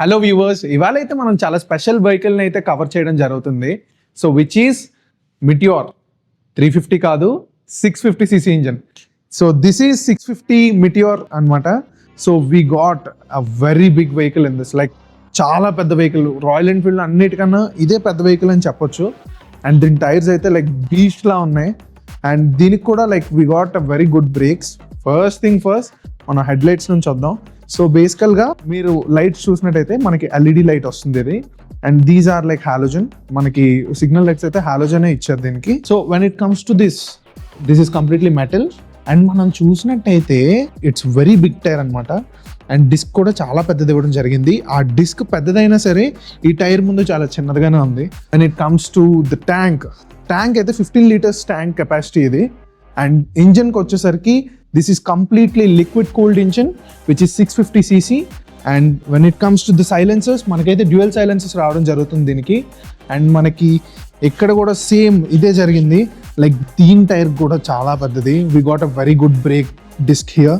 Hello viewers, ఇవాళ అయితే మనం చాలా స్పెషల్ వెహికల్ని అయితే కవర్ చేయడం జరుగుతుంది. సో విచ్ ఈస్ మిటియోర్ 350 కాదు 650cc engine. So this is 650 meteor అనమాట. So we got a very big vehicle in this, like చాలా పెద్ద వెహికల్. రాయల్ ఎన్ఫీల్డ్ అన్నిటికన్నా ఇదే పెద్ద వెహికల్ అని చెప్పొచ్చు. అండ్ దీని టైర్స్ అయితే లైక్ బీచ్లా ఉన్నాయి. అండ్ దీనికి కూడా like we got a very good brakes. First thing first, మన హెడ్ లైట్స్ నుంచి వద్దాం. సో బేసికల్గా మీరు లైట్స్ చూసినట్టయితే మనకి ఎల్ఈడి లైట్ వస్తుంది ఇది. And these are like halogen. మనకి సిగ్నల్ లైట్స్ అయితే హాలోజనే ఇచ్చారు దీనికి. So when it comes to this is completely metal. And మనం చూసినట్టయితే ఇట్స్ వెరీ బిగ్ టైర్ అనమాట. అండ్ డిస్క్ కూడా చాలా పెద్దది ఇవ్వడం జరిగింది. ఆ డిస్క్ పెద్దదైనా సరే ఈ టైర్ ముందు చాలా చిన్నదిగానే ఉంది. And it comes to the tank అయితే 15 లీటర్స్ ట్యాంక్ కెపాసిటీ ఇది. అండ్ ఇంజన్కి వచ్చేసరికి this is completely liquid cooled engine which is 650cc. And when it comes to the silencers, మనకైతే డ్యూయల్ సైలెన్సర్స్ రావడం జరుగుతుంది దీనికి. అండ్ మనకి ఇక్కడ కూడా సేమ్ ఇదే జరిగింది. లైక్ దీని టైర్ కూడా చాలా పెద్దది. We got a very good brake disc here.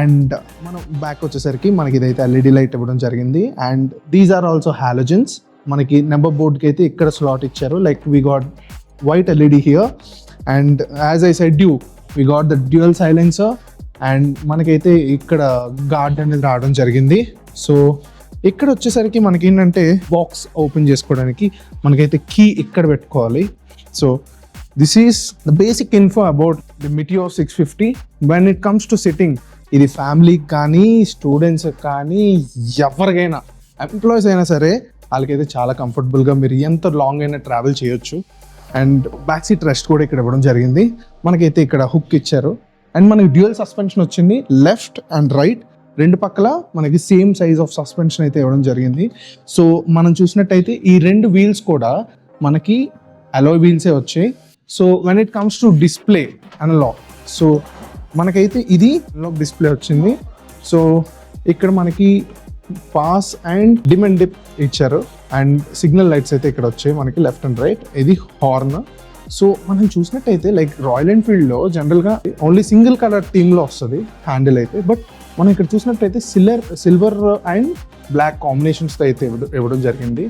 And మనం బ్యాక్ వచ్చేసరికి మనకి ఇదైతే ఎల్ఈడి లైట్ ఇవ్వడం జరిగింది. And these are also halogens. మనకి నెంబర్ బోర్డ్కి అయితే ఇక్కడ స్లాట్ ఇచ్చారు. Like we got white LED here. And as I said you, we got the dual silencer. And మనకైతే ఇక్కడ గార్డ్ అనేది రావడం జరిగింది. సో ఇక్కడ వచ్చేసరికి మనకి ఏంటంటే బాక్స్ ఓపెన్ చేసుకోవడానికి మనకైతే కీ ఇక్కడ పెట్టుకోవాలి. So this is the basic info about the Meteor 650. When it comes to sitting, ఇది ఫ్యామిలీకి కానీ స్టూడెంట్స్ కానీ ఎవరికైనా, ఎంప్లాయీస్ అయినా సరే వాళ్ళకైతే చాలా కంఫర్టబుల్గా మీరు ఎంత లాంగ్ అయినా ట్రావెల్ చేయొచ్చు. అండ్ బ్యాక్ సీట్ రెస్ట్ కూడా ఇక్కడ ఇవ్వడం జరిగింది. మనకైతే ఇక్కడ హుక్ ఇచ్చారు. అండ్ మనకి డ్యూయల్ సస్పెన్షన్ వచ్చింది. లెఫ్ట్ అండ్ రైట్ రెండు పక్కల మనకి సేమ్ సైజ్ ఆఫ్ సస్పెన్షన్ అయితే ఇవ్వడం జరిగింది. సో మనం చూసినట్టయితే ఈ రెండు వీల్స్ కూడా మనకి అలాయ్ వీల్సే వచ్చాయి. So when it comes to display analogue, so మనకైతే ఇది అనలాగ్ డిస్ప్లే వచ్చింది. సో ఇక్కడ మనకి pass and dim and dip ఇచ్చారు. అండ్ సిగ్నల్ లైట్స్ అయితే ఇక్కడ వచ్చాయి మనకి లెఫ్ట్ అండ్ రైట్. ఇది హార్న్. సో మనం చూసినట్టయితే లైక్ రాయల్ ఎన్ఫీల్డ్లో జనరల్గా ఓన్లీ సింగిల్ కలర్ థీమ్లో వస్తుంది హ్యాండిల్ అయితే. బట్ మనం ఇక్కడ చూసినట్టయితే సిల్వర్ అండ్ బ్లాక్ కాంబినేషన్స్తో అయితే ఇవ్వడం జరిగింది.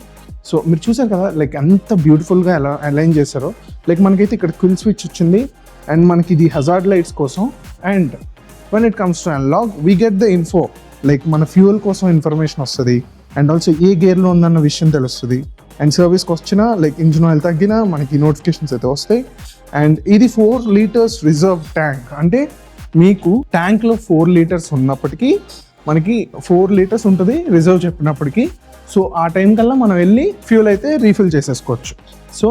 సో మీరు చూసారు కదా లైక్ ఎంత బ్యూటిఫుల్గా ఎలా అలైన్ చేశారో. లైక్ మనకైతే ఇక్కడ క్విల్ స్విచ్ వచ్చింది. అండ్ మనకి ఇది హజార్డ్ లైట్స్ కోసం. And when it comes to analogue we get the info, like మన ఫ్యూయల్ కోసం ఇన్ఫర్మేషన్ వస్తుంది. అండ్ ఆల్సో ఏ గేర్లో ఉందన్న విషయం తెలుస్తుంది. అండ్ సర్వీస్కి వచ్చినా లైక్ ఇంజిన్ ఆయిల్ తగ్గినా మనకి నోటిఫికేషన్స్ అయితే వస్తాయి. అండ్ ఇది 4 లీటర్స్ రిజర్వ్ ట్యాంక్. అంటే మీకు ట్యాంక్లో 4 లీటర్స్ ఉన్నప్పటికీ మనకి 4 లీటర్స్ ఉంటుంది రిజర్వ్ చెప్పినప్పటికీ. సో ఆ టైం కల్లా మనం వెళ్ళి ఫ్యూయల్ అయితే రీఫిల్ చేసేసుకోవచ్చు. సో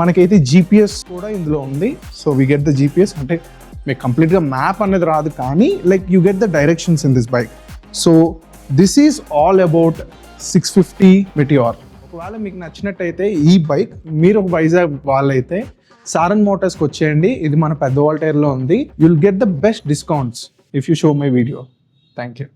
మనకైతే జీపీఎస్ కూడా ఇందులో ఉంది. So we get the GPS. అంటే మీకు కంప్లీట్గా మ్యాప్ అనేది రాదు, కానీ like you get the directions in this bike. So this is all about 650 Meteor. ఒకవేళ మీకు నచ్చినట్టయితే ఈ బైక్ మీరు ఒక వైజాగ్ వాళ్ళైతే సారన్ మోటార్స్కి వచ్చేయండి. ఇది మన పెద్దవాళ్ళ టైర్లో ఉంది. You'll get the best discounts if you show my video. Thank you.